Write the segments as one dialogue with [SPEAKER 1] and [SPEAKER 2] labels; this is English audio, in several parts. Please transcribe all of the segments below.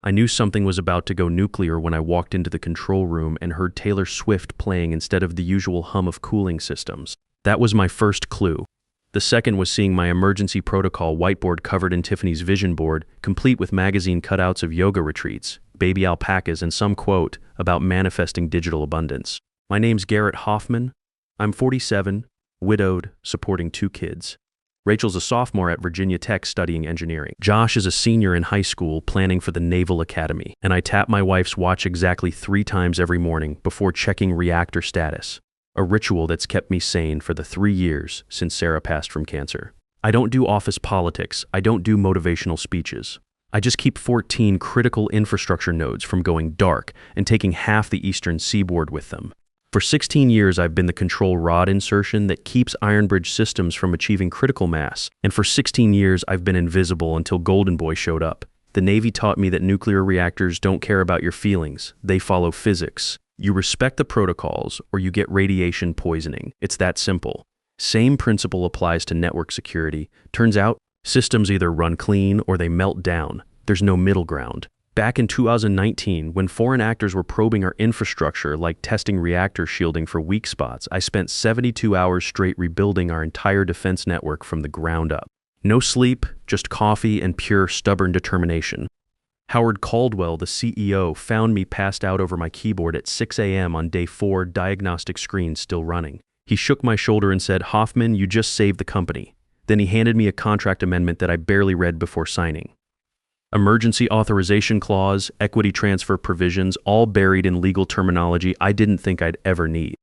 [SPEAKER 1] I knew something was about to go nuclear when I walked into the control room and heard Taylor Swift playing instead of the usual hum of cooling systems. That was my first clue. The second was seeing my emergency protocol whiteboard covered in Tiffany's vision board, complete with magazine cutouts of yoga retreats, baby alpacas, and some quote about manifesting digital abundance. My name's Garrett Hoffman. I'm 47, widowed, supporting 2 kids. Rachel's a sophomore at Virginia Tech studying engineering. Josh is a senior in high school planning for the Naval Academy. And I tap my wife's watch exactly 3 times every morning before checking reactor status, a ritual that's kept me sane for the 3 years since Sarah passed from cancer. I don't do office politics. I don't do motivational speeches. I just keep 14 critical infrastructure nodes from going dark and taking half the eastern seaboard with them. For 16 years, I've been the control rod insertion that keeps Iron Bridge systems from achieving critical mass. And for 16 years, I've been invisible until Golden Boy showed up. The Navy taught me that nuclear reactors don't care about your feelings. They follow physics. You respect the protocols or you get radiation poisoning. It's that simple. Same principle applies to network security. Turns out, systems either run clean or they melt down. There's no middle ground. Back in 2019, when foreign actors were probing our infrastructure like testing reactor shielding for weak spots, I spent 72 hours straight rebuilding our entire defense network from the ground up. No sleep, just coffee and pure stubborn determination. Howard Caldwell, the CEO, found me passed out over my keyboard at 6 a.m. on day 4, diagnostic screen still running. He shook my shoulder and said, "Hoffman, you just saved the company." Then he handed me a contract amendment that I barely read before signing. Emergency authorization clause, equity transfer provisions, all buried in legal terminology I didn't think I'd ever need.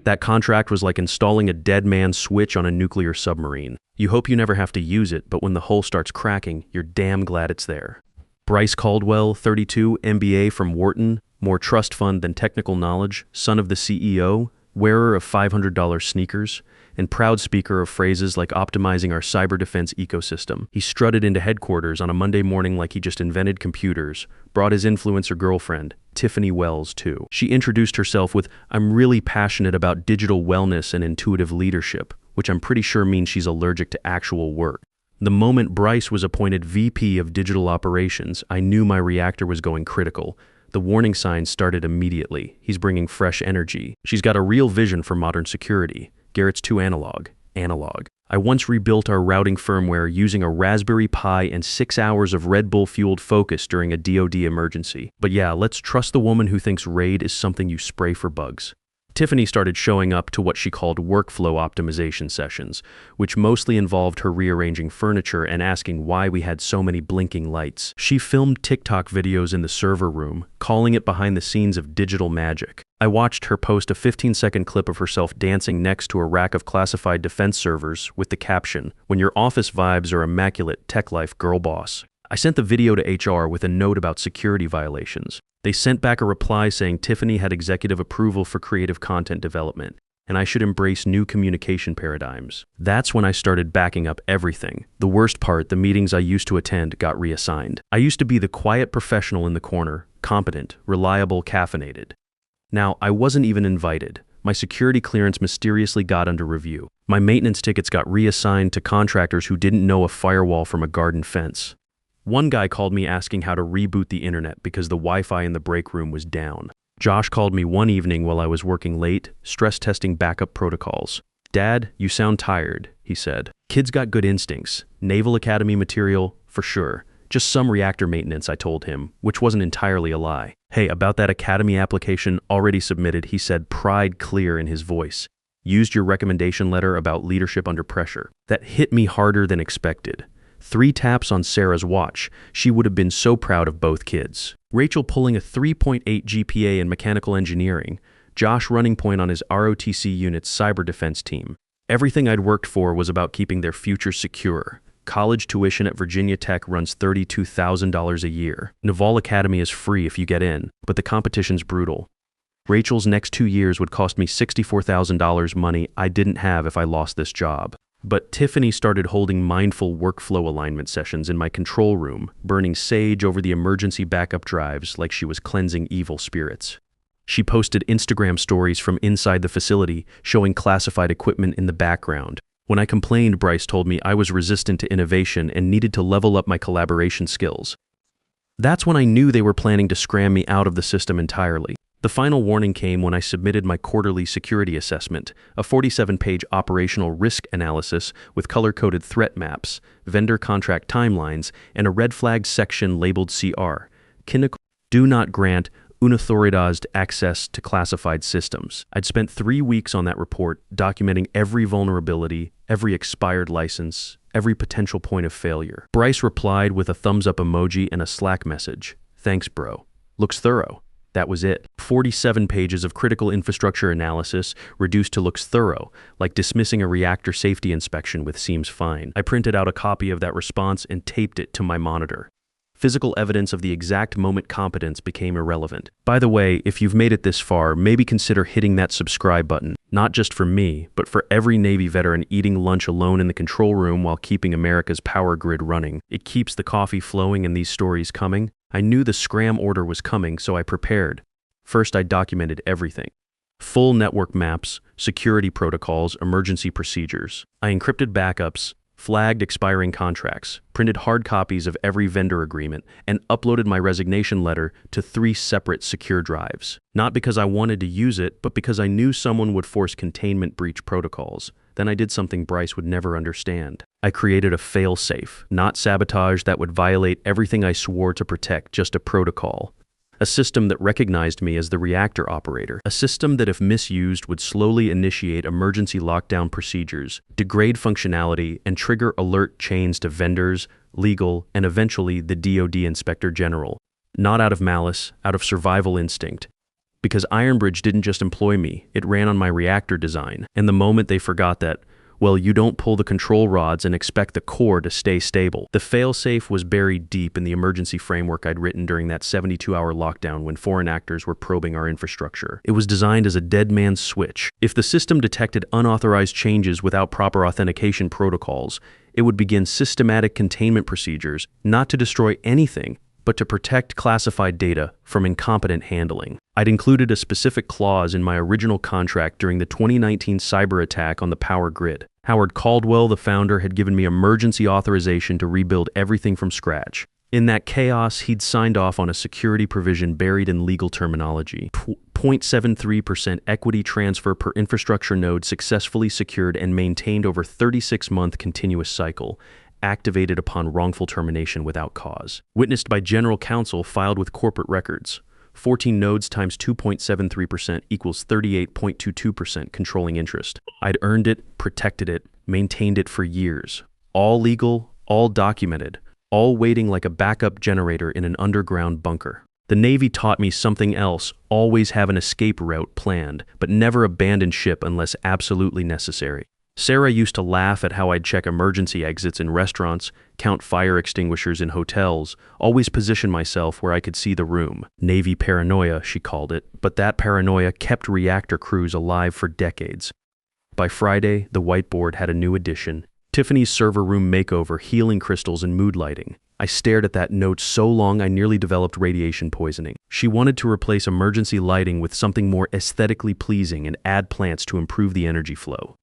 [SPEAKER 1] That contract was like installing a dead man's switch on a nuclear submarine. You hope you never have to use it, but when the hull starts cracking, you're damn glad it's there. Bryce Caldwell, 32, MBA from Wharton, more trust fund than technical knowledge, son of the CEO, wearer of $500 sneakers, and proud speaker of phrases like optimizing our cyber defense ecosystem. He strutted into headquarters on a Monday morning like he just invented computers, brought his influencer girlfriend, Tiffany Wells, too. She introduced herself with, "I'm really passionate about digital wellness and intuitive leadership," which I'm pretty sure means she's allergic to actual work. The moment Bryce was appointed VP of Digital Operations, I knew my reactor was going critical. The warning signs started immediately. He's bringing fresh energy. She's got a real vision for modern security. Garrett's too analog. I once rebuilt our routing firmware using a Raspberry Pi and 6 hours of Red Bull-fueled focus during a DoD emergency. But yeah, let's trust the woman who thinks RAID is something you spray for bugs. Tiffany started showing up to what she called workflow optimization sessions, which mostly involved her rearranging furniture and asking why we had so many blinking lights. She filmed TikTok videos in the server room, calling it behind the scenes of digital magic. I watched her post a 15-second clip of herself dancing next to a rack of classified defense servers with the caption, "When your office vibes are immaculate, tech life, girl boss." I sent the video to HR with a note about security violations. They sent back a reply saying Tiffany had executive approval for creative content development, and I should embrace new communication paradigms. That's when I started backing up everything. The worst part, the meetings I used to attend got reassigned. I used to be the quiet professional in the corner, competent, reliable, caffeinated. Now, I wasn't even invited. My security clearance mysteriously got under review. My maintenance tickets got reassigned to contractors who didn't know a firewall from a garden fence. One guy called me asking how to reboot the internet because the Wi-Fi in the break room was down. Josh called me one evening while I was working late, stress testing backup protocols. "Dad, you sound tired," he said. "Kids got good instincts. Naval Academy material, for sure. Just some reactor maintenance," I told him, which wasn't entirely a lie. "Hey, about that Academy application already submitted," he said, pride clear in his voice. "Used your recommendation letter about leadership under pressure." That hit me harder than expected. 3 taps on Sarah's watch. She would have been so proud of both kids. Rachel pulling a 3.8 GPA in mechanical engineering. Josh running point on his ROTC unit's cyber defense team. Everything I'd worked for was about keeping their future secure. College tuition at Virginia Tech runs $32,000 a year. Naval Academy is free if you get in, but the competition's brutal. Rachel's next 2 years would cost me $64,000 money I didn't have if I lost this job. But Tiffany started holding mindful workflow alignment sessions in my control room, burning sage over the emergency backup drives like she was cleansing evil spirits. She posted Instagram stories from inside the facility, showing classified equipment in the background. When I complained, Bryce told me I was resistant to innovation and needed to level up my collaboration skills. That's when I knew they were planning to scram me out of the system entirely. The final warning came when I submitted my quarterly security assessment, a 47-page operational risk analysis with color-coded threat maps, vendor contract timelines, and a red flag section labeled CR. Do not grant unauthorized access to classified systems. I'd spent 3 weeks on that report, documenting every vulnerability, every expired license, every potential point of failure. Bryce replied with a thumbs-up emoji and a Slack message. Thanks, bro. Looks thorough. That was it. 47 pages of critical infrastructure analysis reduced to looks thorough, like dismissing a reactor safety inspection with seems fine. I printed out a copy of that response and taped it to my monitor. Physical evidence of the exact moment competence became irrelevant. By the way, if you've made it this far, maybe consider hitting that subscribe button, not just for me, but for every Navy veteran eating lunch alone in the control room while keeping America's power grid running. It keeps the coffee flowing and these stories coming. I knew the scram order was coming, so I prepared. First, I documented everything. Full network maps, security protocols, emergency procedures. I encrypted backups, flagged expiring contracts, printed hard copies of every vendor agreement, and uploaded my resignation letter to 3 separate secure drives. Not because I wanted to use it, but because I knew someone would force containment breach protocols. Then I did something Bryce would never understand. I created a fail-safe, not sabotage that would violate everything I swore to protect, just a protocol. A system that recognized me as the reactor operator. A system that, if misused, would slowly initiate emergency lockdown procedures, degrade functionality, and trigger alert chains to vendors, legal, and eventually the DoD Inspector General. Not out of malice, out of survival instinct. Because Ironbridge didn't just employ me, it ran on my reactor design. And the moment they forgot that, well, you don't pull the control rods and expect the core to stay stable. The failsafe was buried deep in the emergency framework I'd written during that 72-hour lockdown when foreign actors were probing our infrastructure. It was designed as a dead man's switch. If the system detected unauthorized changes without proper authentication protocols, it would begin systematic containment procedures, not to destroy anything, but to protect classified data from incompetent handling. I'd included a specific clause in my original contract during the 2019 cyber attack on the power grid. Howard Caldwell, the founder, had given me emergency authorization to rebuild everything from scratch. In that chaos, he'd signed off on a security provision buried in legal terminology. 0.73% equity transfer per infrastructure node successfully secured and maintained over 36-month continuous cycle, activated upon wrongful termination without cause. Witnessed by general counsel filed with corporate records. 14 nodes times 2.73% equals 38.22% controlling interest. I'd earned it, protected it, maintained it for years. All legal, all documented, all waiting like a backup generator in an underground bunker. The Navy taught me something else: always have an escape route planned, but never abandon ship unless absolutely necessary. Sarah used to laugh at how I'd check emergency exits in restaurants, count fire extinguishers in hotels, always position myself where I could see the room. Navy paranoia, she called it, but that paranoia kept reactor crews alive for decades. By Friday, the whiteboard had a new addition: Tiffany's server room makeover, healing crystals, and mood lighting. I stared at that note so long I nearly developed radiation poisoning. She wanted to replace emergency lighting with something more aesthetically pleasing and add plants to improve the energy flow.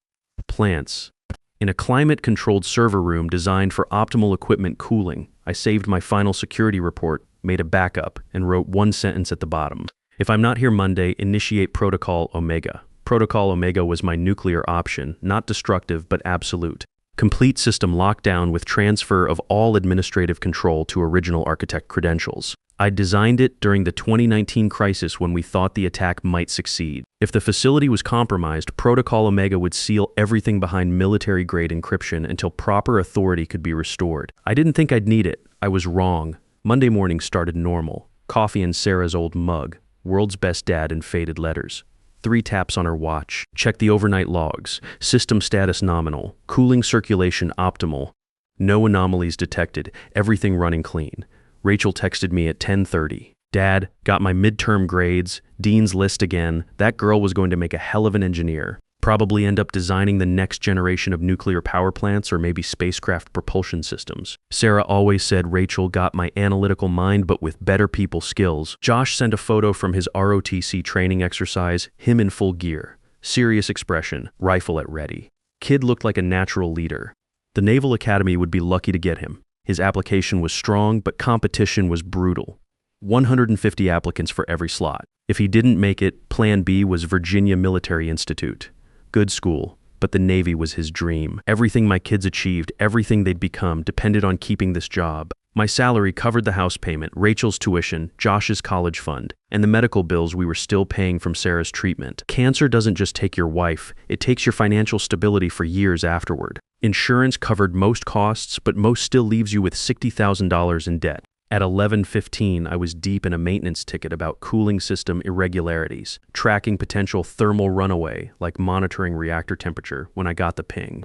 [SPEAKER 1] Plants. In a climate-controlled server room designed for optimal equipment cooling, I saved my final security report, made a backup, and wrote one sentence at the bottom. If I'm not here Monday, initiate Protocol Omega. Protocol Omega was my nuclear option, not destructive but absolute. Complete system lockdown with transfer of all administrative control to original architect credentials. I designed it during the 2019 crisis when we thought the attack might succeed. If the facility was compromised, Protocol Omega would seal everything behind military-grade encryption until proper authority could be restored. I didn't think I'd need it. I was wrong. Monday morning started normal. Coffee in Sarah's old mug. World's best dad in faded letters. 3 taps on her watch. Check the overnight logs. System status nominal. Cooling circulation optimal. No anomalies detected. Everything running clean. Rachel texted me at 10:30. Dad, got my midterm grades, Dean's List again. That girl was going to make a hell of an engineer. Probably end up designing the next generation of nuclear power plants or maybe spacecraft propulsion systems. Sarah always said Rachel got my analytical mind but with better people skills. Josh sent a photo from his ROTC training exercise, him in full gear. Serious expression, rifle at ready. Kid looked like a natural leader. The Naval Academy would be lucky to get him. His application was strong, but competition was brutal. 150 applicants for every slot. If he didn't make it, Plan B was Virginia Military Institute. Good school, but the Navy was his dream. Everything my kids achieved, everything they'd become, depended on keeping this job. My salary covered the house payment, Rachel's tuition, Josh's college fund, and the medical bills we were still paying from Sarah's treatment. Cancer doesn't just take your wife, it takes your financial stability for years afterward. Insurance covered most costs, but most still leaves you with $60,000 in debt. At 11:15, I was deep in a maintenance ticket about cooling system irregularities, tracking potential thermal runaway, like monitoring reactor temperature, when I got the ping.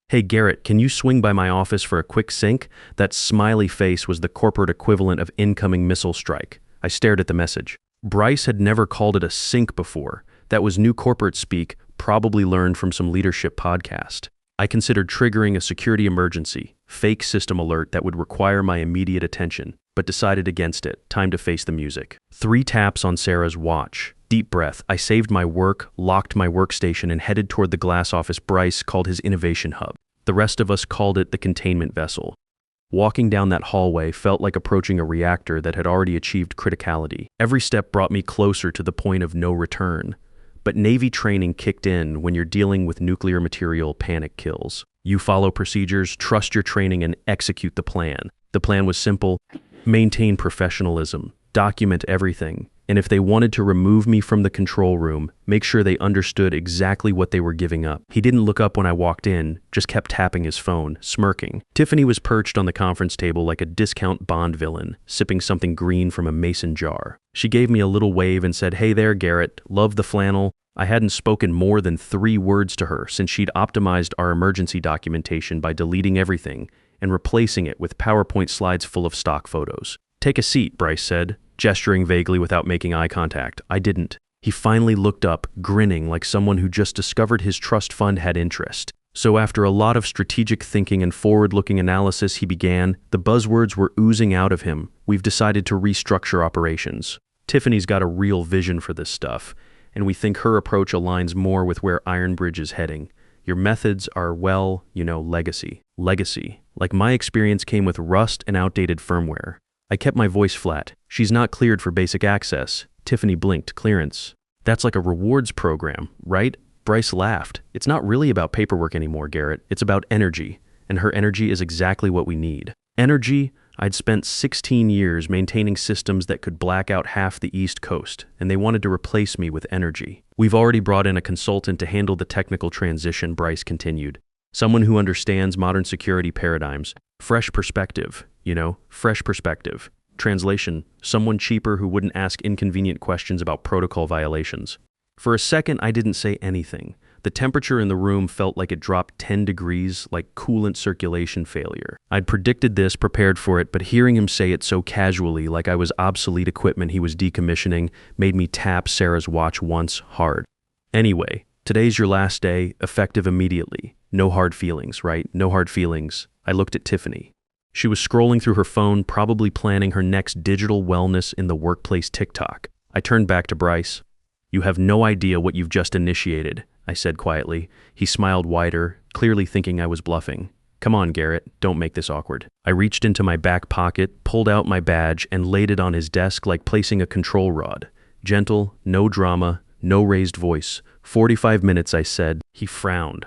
[SPEAKER 1] "Hey Garrett, can you swing by my office for a quick sync?" That smiley face was the corporate equivalent of incoming missile strike. I stared at the message. Bryce had never called it a sync before. That was new corporate speak, probably learned from some leadership podcast. I considered triggering a security emergency, fake system alert that would require my immediate attention, but decided against it. Time to face the music. 3 taps on Sarah's watch. Deep breath. I saved my work, locked my workstation, and headed toward the glass office Bryce called his innovation hub. The rest of us called it the containment vessel. Walking down that hallway felt like approaching a reactor that had already achieved criticality. Every step brought me closer to the point of no return. But Navy training kicked in when you're dealing with nuclear material panic kills. You follow procedures, trust your training, and execute the plan. The plan was simple: maintain professionalism, document everything, and if they wanted to remove me from the control room, make sure they understood exactly what they were giving up. He didn't look up when I walked in, just kept tapping his phone, smirking. Tiffany was perched on the conference table like a discount Bond villain, sipping something green from a mason jar. She gave me a little wave and said, "Hey there, Garrett, love the flannel." I hadn't spoken more than 3 words to her since she'd optimized our emergency documentation by deleting everything and replacing it with PowerPoint slides full of stock photos. "Take a seat," Bryce said, gesturing vaguely without making eye contact. I didn't. He finally looked up, grinning like someone who just discovered his trust fund had interest. So after a lot of strategic thinking and forward-looking analysis, he began. The buzzwords were oozing out of him. "We've decided to restructure operations. Tiffany's got a real vision for this stuff, and we think her approach aligns more with where Ironbridge is heading. Your methods are, well, legacy." Legacy. Like my experience came with rust and outdated firmware. I kept my voice flat. "She's not cleared for basic access." Tiffany blinked. "Clearance? That's like a rewards program, right?" Bryce laughed. "It's not really about paperwork anymore, Garrett. It's about energy, and her energy is exactly what we need." Energy? I'd spent 16 years maintaining systems that could black out half the East Coast, and they wanted to replace me with energy. "We've already brought in a consultant to handle the technical transition," Bryce continued. "Someone who understands modern security paradigms. Fresh perspective, fresh perspective. Translation: someone cheaper who wouldn't ask inconvenient questions about protocol violations." For a second, I didn't say anything. The temperature in the room felt like it dropped 10 degrees, like coolant circulation failure. I'd predicted this, prepared for it, but hearing him say it so casually, like I was obsolete equipment he was decommissioning, made me tap Sarah's watch once, hard. "Anyway, today's your last day, effective immediately. No hard feelings, right? No hard feelings." I looked at Tiffany. She was scrolling through her phone, probably planning her next digital wellness in the workplace TikTok. I turned back to Bryce. "You have no idea what you've just initiated," I said quietly. He smiled wider, clearly thinking I was bluffing. "Come on, Garrett, don't make this awkward." I reached into my back pocket, pulled out my badge, and laid it on his desk like placing a control rod. Gentle, no drama, no raised voice. 45 minutes, I said. He frowned.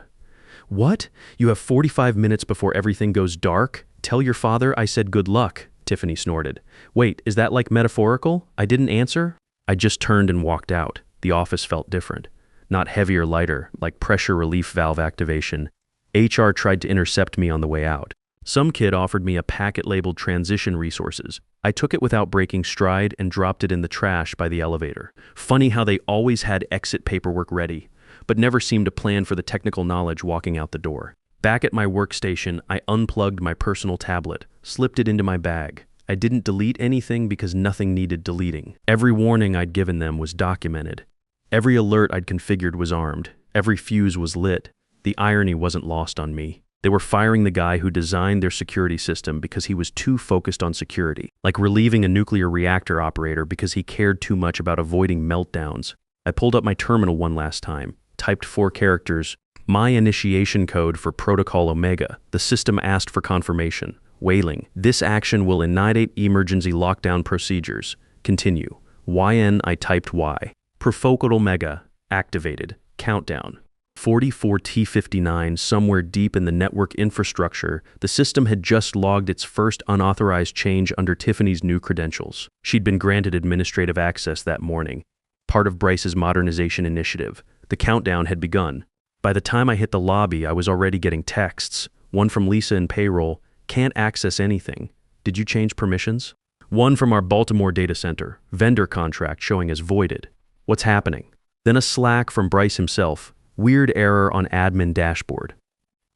[SPEAKER 1] "What? You have 45 minutes before everything goes dark? Tell your father I said good luck," Tiffany snorted. "Wait, is that like metaphorical? I didn't answer?" I just turned and walked out. The office felt different. Not heavy or lighter, like pressure relief valve activation. HR tried to intercept me on the way out. Some kid offered me a packet labeled transition resources. I took it without breaking stride and dropped it in the trash by the elevator. Funny how they always had exit paperwork ready, but never seemed to plan for the technical knowledge walking out the door. Back at my workstation, I unplugged my personal tablet, slipped it into my bag. I didn't delete anything because nothing needed deleting. Every warning I'd given them was documented. Every alert I'd configured was armed. Every fuse was lit. The irony wasn't lost on me. They were firing the guy who designed their security system because he was too focused on security, like relieving a nuclear reactor operator because he cared too much about avoiding meltdowns. I pulled up my terminal one last time, typed 4 characters, my initiation code for Protocol Omega. The system asked for confirmation. wailing. This action will initiate emergency lockdown procedures. Continue. YN I typed Y. Profocal Mega. Activated. Countdown. 44T59 somewhere deep in the network infrastructure, the system had just logged its first unauthorized change under Tiffany's new credentials. She'd been granted administrative access that morning, part of Bryce's modernization initiative. The countdown had begun. By the time I hit the lobby, I was already getting texts. One from Lisa in payroll, "Can't access anything. Did you change permissions?" One from our Baltimore data center, vendor contract showing as voided. What's happening? Then a Slack from Bryce himself. Weird error on admin dashboard.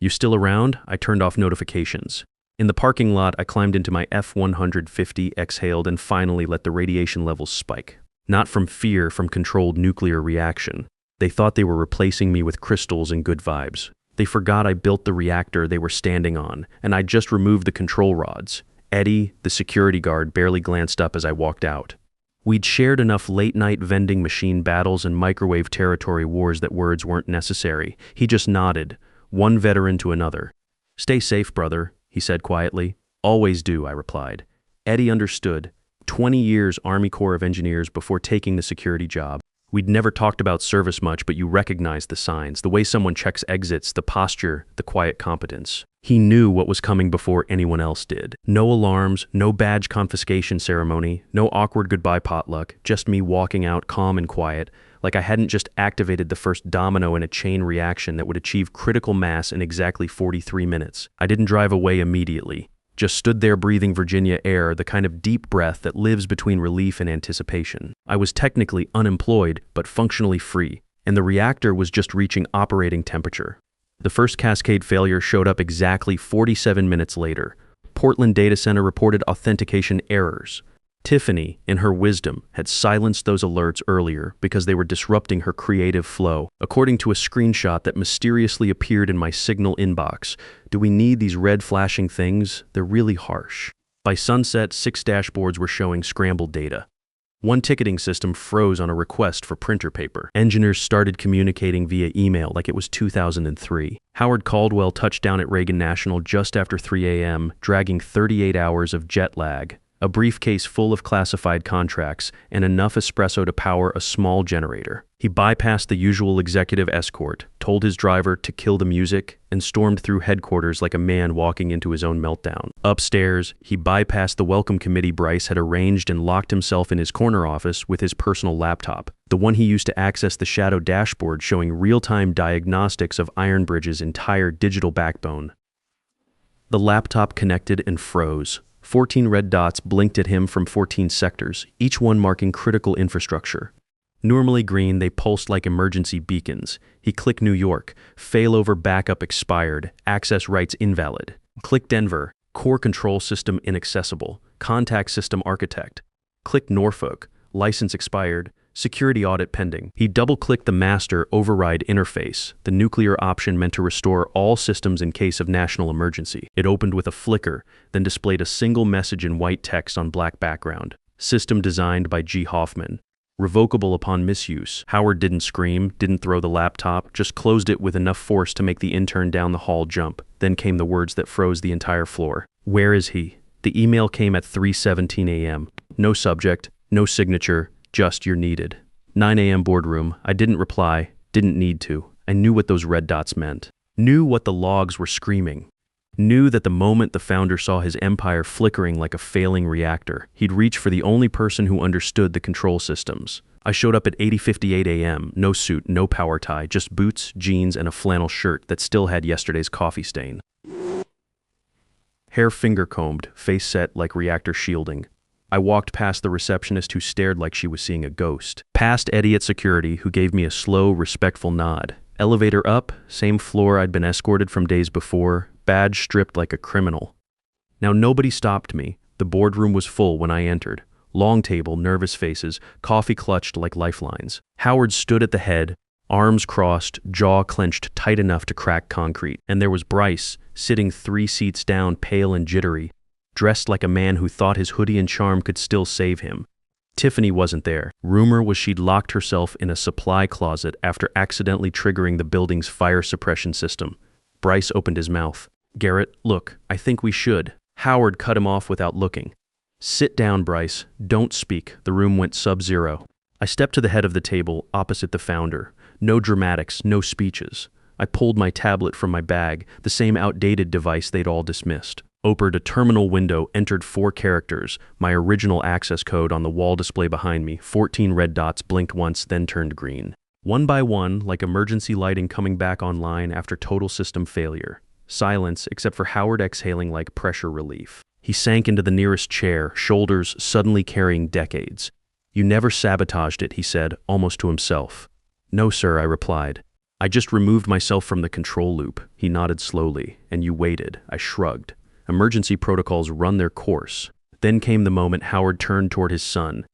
[SPEAKER 1] You still around? I turned off notifications. In the parking lot, I climbed into my F-150, exhaled, and finally let the radiation levels spike. Not from fear, from controlled nuclear reaction. They thought they were replacing me with crystals and good vibes. They forgot I built the reactor they were standing on, and I just removed the control rods. Eddie, the security guard, barely glanced up as I walked out. We'd shared enough late-night vending machine battles and microwave territory wars that words weren't necessary. He just nodded, one veteran to another. "Stay safe, brother," he said quietly. "Always do," I replied. Eddie understood. 20 years Army Corps of Engineers before taking the security job. We'd never talked about service much, but you recognized the signs, the way someone checks exits, the posture, the quiet competence. He knew what was coming before anyone else did. No alarms, no badge confiscation ceremony, no awkward goodbye potluck, just me walking out calm and quiet, like I hadn't just activated the first domino in a chain reaction that would achieve critical mass in exactly 43 minutes. I didn't drive away immediately. Just stood there breathing Virginia air, the kind of deep breath that lives between relief and anticipation. I was technically unemployed, but functionally free, and the reactor was just reaching operating temperature. The first cascade failure showed up exactly 47 minutes later. Portland Data Center reported authentication errors. Tiffany, in her wisdom, had silenced those alerts earlier because they were disrupting her creative flow. According to a screenshot that mysteriously appeared in my Signal inbox, do we need these red flashing things? They're really harsh. By sunset, 6 dashboards were showing scrambled data. One ticketing system froze on a request for printer paper. Engineers started communicating via email like it was 2003. Howard Caldwell touched down at Reagan National just after 3 a.m., dragging 38 hours of jet lag. A briefcase full of classified contracts, and enough espresso to power a small generator. He bypassed the usual executive escort, told his driver to kill the music, and stormed through headquarters like a man walking into his own meltdown. Upstairs, he bypassed the welcome committee Bryce had arranged and locked himself in his corner office with his personal laptop, the one he used to access the shadow dashboard showing real-time diagnostics of Ironbridge's entire digital backbone. The laptop connected and froze. 14 red dots blinked at him from 14 sectors, each one marking critical infrastructure. Normally green, they pulsed like emergency beacons. He clicked New York, failover backup expired, access rights invalid. Click Denver, core control system inaccessible, contact system architect. Click Norfolk, license expired, security audit pending. He double-clicked the master override interface, the nuclear option meant to restore all systems in case of national emergency. It opened with a flicker, then displayed a single message in white text on black background. System designed by G. Hoffman. Revocable upon misuse. Howard didn't scream, didn't throw the laptop, just closed it with enough force to make the intern down the hall jump. Then came the words that froze the entire floor. "Where is he?" The email came at 3:17 a.m. No subject, no signature, just "you're needed." 9 a.m. boardroom. I didn't reply, didn't need to. I knew what those red dots meant. Knew what the logs were screaming. Knew that the moment the founder saw his empire flickering like a failing reactor, he'd reach for the only person who understood the control systems. I showed up at 8:58 a.m., no suit, no power tie, just boots, jeans, and a flannel shirt that still had yesterday's coffee stain. Hair finger-combed, face set like reactor shielding. I walked past the receptionist who stared like she was seeing a ghost. Past Eddie at security, who gave me a slow, respectful nod. Elevator up, same floor I'd been escorted from days before, badge stripped like a criminal. Now nobody stopped me. The boardroom was full when I entered. Long table, nervous faces, coffee clutched like lifelines. Howard stood at the head, arms crossed, jaw clenched tight enough to crack concrete. And there was Bryce, sitting 3 seats down, pale and jittery, dressed like a man who thought his hoodie and charm could still save him. Tiffany wasn't there. Rumor was she'd locked herself in a supply closet after accidentally triggering the building's fire suppression system. Bryce opened his mouth. "Garrett, look, I think we should." Howard cut him off without looking. "Sit down, Bryce. Don't speak." The room went sub-zero. I stepped to the head of the table, opposite the founder. No dramatics, no speeches. I pulled my tablet from my bag, the same outdated device they'd all dismissed. Opened a terminal window, entered 4 characters, my original access code on the wall display behind me. 14 red dots blinked once, then turned green. One by one, like emergency lighting coming back online after total system failure. Silence, except for Howard exhaling like pressure relief. He sank into the nearest chair, shoulders suddenly carrying decades. "You never sabotaged it," he said, almost to himself. "No, sir," I replied. "I just removed myself from the control loop." He nodded slowly. "And you waited." I shrugged. Emergency protocols run their course. Then came the moment Howard turned toward his son.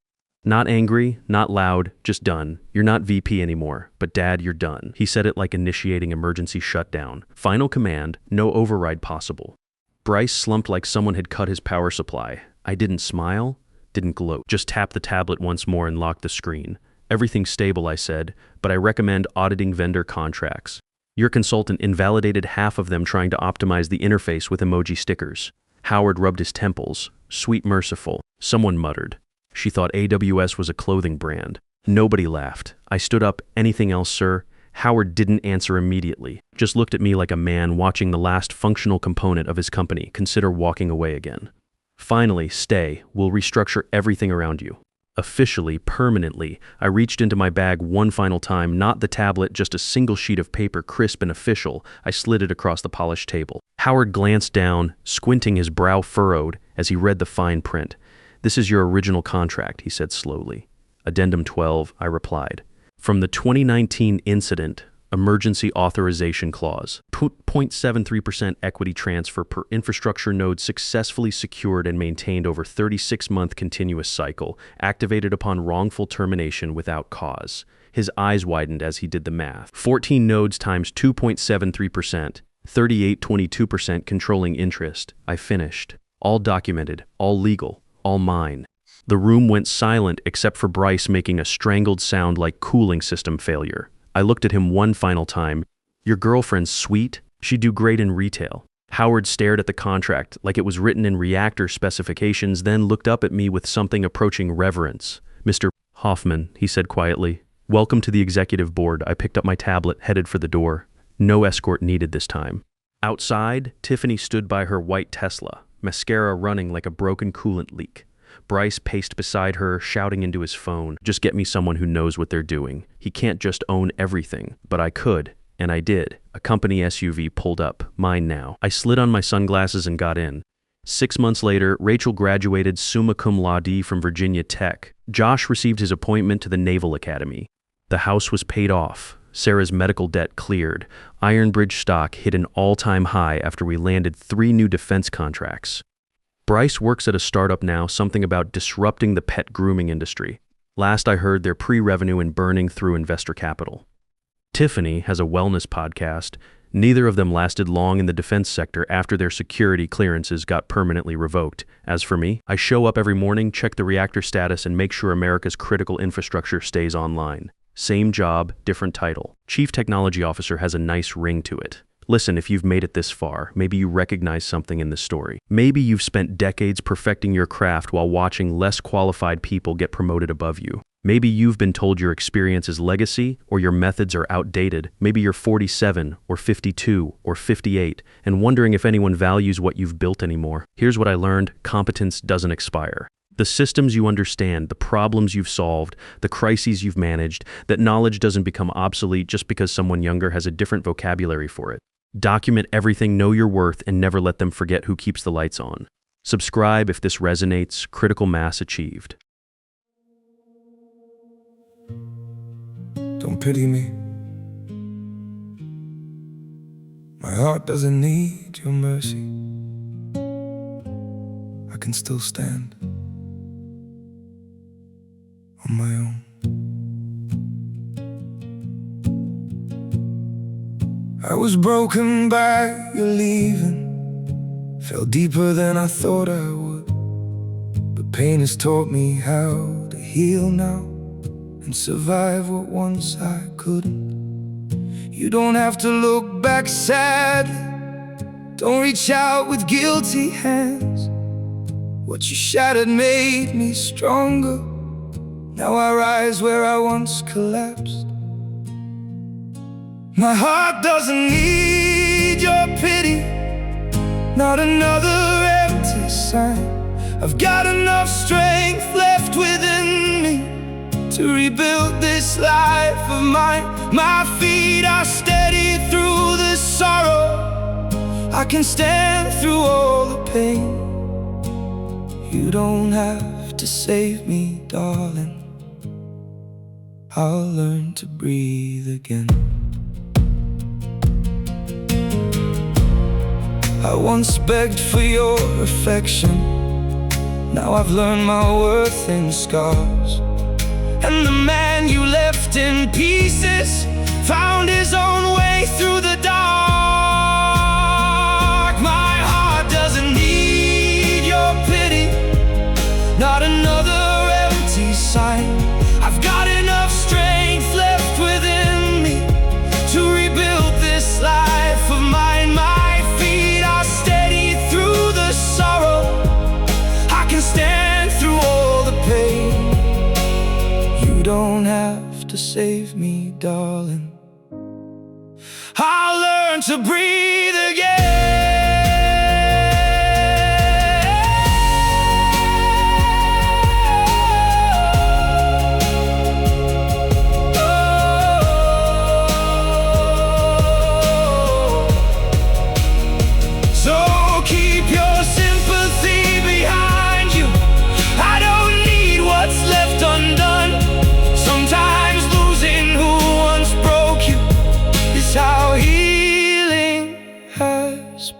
[SPEAKER 1] Not angry, not loud, just done. "You're not VP anymore, but Dad, you're done." He said it like initiating emergency shutdown. Final command, no override possible. Bryce slumped like someone had cut his power supply. I didn't smile, didn't gloat. Just tapped the tablet once more and locked the screen. "Everything's stable," I said, "but I recommend auditing vendor contracts. Your consultant invalidated half of them trying to optimize the interface with emoji stickers." Howard rubbed his temples. "Sweet merciful." Someone muttered. She thought AWS was a clothing brand. Nobody laughed. I stood up. "Anything else, sir?" Howard didn't answer immediately, just looked at me like a man watching the last functional component of his company consider walking away again. "Finally, stay. We'll restructure everything around you." Officially, permanently, I reached into my bag one final time, not the tablet, just a single sheet of paper, crisp and official. I slid it across the polished table. Howard glanced down, squinting, his brow furrowed, as he read the fine print. "This is your original contract," he said slowly. "Addendum 12, I replied. "From the 2019 incident, emergency authorization clause. 0.73% equity transfer per infrastructure node successfully secured and maintained over 36-month continuous cycle, activated upon wrongful termination without cause." His eyes widened as he did the math. 14 nodes times 2.73%, 38.22% controlling interest. I finished. All documented, all legal, all mine. The room went silent except for Bryce making a strangled sound like cooling system failure. I looked at him one final time. "Your girlfriend's sweet? She'd do great in retail." Howard stared at the contract like it was written in reactor specifications, then looked up at me with something approaching reverence. "Mr. Hoffman," he said quietly, "welcome to the executive board." I picked up my tablet, headed for the door. No escort needed this time. Outside, Tiffany stood by her white Tesla, mascara running like a broken coolant leak. Bryce paced beside her, shouting into his phone, "Just get me someone who knows what they're doing. He can't just own everything." But I could, and I did. A company SUV pulled up, mine now. I slid on my sunglasses and got in. 6 months later, Rachel graduated summa cum laude from Virginia Tech. Josh received his appointment to the Naval Academy. The house was paid off. Sarah's medical debt cleared. Ironbridge stock hit an all-time high after we landed 3 new defense contracts. Bryce works at a startup now, something about disrupting the pet grooming industry. Last I heard, they're pre-revenue and burning through investor capital. Tiffany has a wellness podcast. Neither of them lasted long in the defense sector after their security clearances got permanently revoked. As for me, I show up every morning, check the reactor status, and make sure America's critical infrastructure stays online. Same job, different title. Chief Technology Officer has a nice ring to it. Listen, if you've made it this far, maybe you recognize something in this story. Maybe you've spent decades perfecting your craft while watching less qualified people get promoted above you. Maybe you've been told your experience is legacy or your methods are outdated. Maybe you're 47 or 52 or 58 and wondering if anyone values what you've built anymore. Here's what I learned: competence doesn't expire. The systems you understand, the problems you've solved, the crises you've managed, that knowledge doesn't become obsolete just because someone younger has a different vocabulary for it. Document everything, know your worth, and never let them forget who keeps the lights on. Subscribe if this resonates. Critical mass achieved.
[SPEAKER 2] Don't pity me. My heart doesn't need your mercy. I can still stand on my own. I was broken by your leaving, fell deeper than I thought I would. But pain has taught me how to heal now and survive what once I couldn't. You don't have to look back sadly, don't reach out with guilty hands. What you shattered made me stronger. Now I rise where I once collapsed. My heart doesn't need your pity, not another empty sign. I've got enough strength left within me to rebuild this life of mine. My feet are steady through the sorrow. I can stand through all the pain. You don't have to save me, darling. I'll learn to breathe again. I once begged for your affection. Now I've learned my worth in scars. And the man you left in pieces found his own way through the dark. My heart doesn't need your pity, not another empty sign. I've got enough strength left within me to rebuild this life of mine. My feet are steady through the sorrow. I can stand through all the pain. You don't have to save me, darling. I'll learn to breathe again.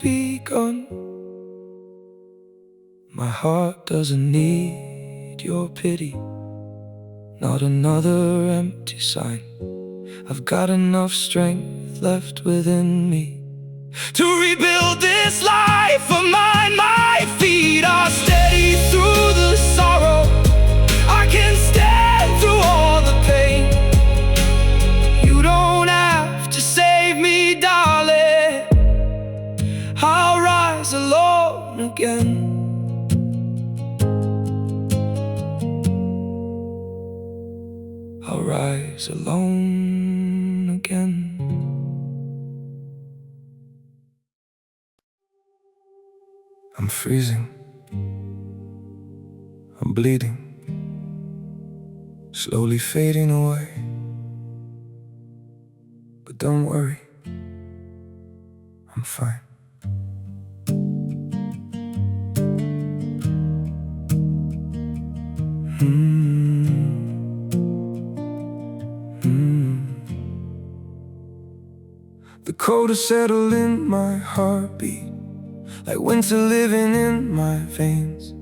[SPEAKER 2] Begun. My heart doesn't need your pity, not another empty sign. I've got enough strength left within me to rebuild this life of mine. My feet are steady through the sorrow. I can stand through all the pain. You don't have to save me, darling. I'll rise alone again. I'll rise alone again. I'm freezing. I'm bleeding, slowly fading away. But don't worry, I'm fine. The cold has settled in my heartbeat, like winter living in my veins.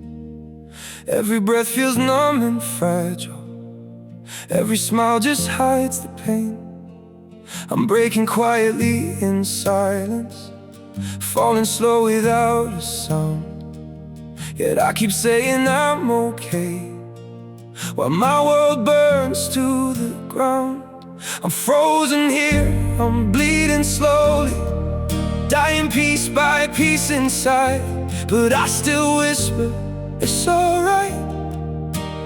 [SPEAKER 2] Every breath feels numb and fragile. Every smile just hides the pain. I'm breaking quietly in silence, falling slow without a sound. Yet I keep saying I'm okay, while my world burns to the ground. I'm frozen here, I'm bleeding slowly, dying piece by piece inside. But I still whisper, it's alright,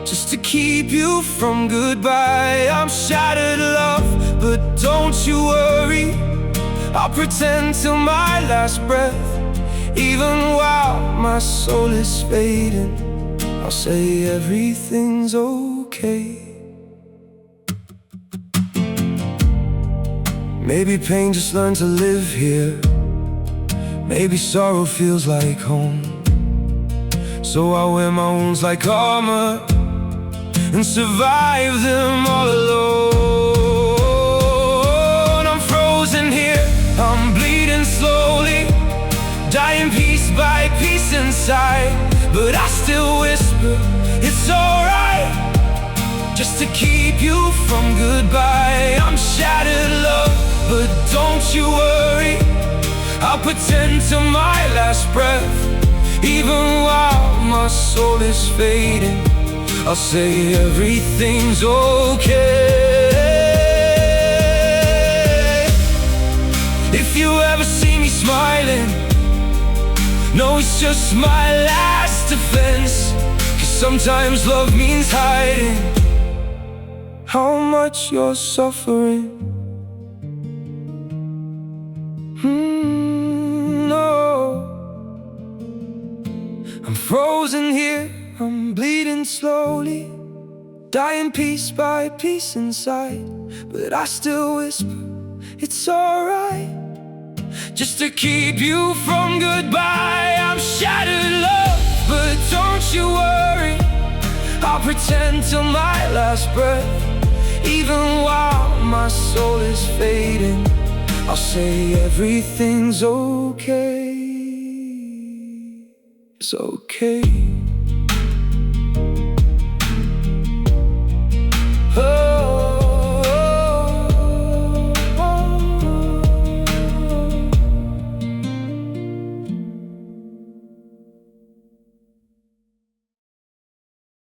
[SPEAKER 2] just to keep you from goodbye. I'm shattered, love, but don't you worry. I'll pretend till my last breath. Even while my soul is fading, I'll say everything's okay. Maybe pain just learned to live here. Maybe sorrow feels like home. So I wear my wounds like armor and survive them all alone. I'm frozen here, I'm bleeding slowly, dying piece by piece inside. But I still whisper, it's alright, just to keep you from goodbye. I'm shattered, love, but don't you worry. I'll pretend till my last breath. Even while my soul is fading, I'll say everything's okay. If you ever see me smiling, know it's just my last self-defense, 'cause sometimes love means hiding how much you're suffering. No, I'm frozen here, I'm bleeding slowly, dying piece by piece inside. But I still whisper, it's alright, just to keep you from goodbye. I'm shattered, love, but don't you worry, I'll pretend till my last breath. Even while my soul is fading, I'll say everything's okay. It's okay.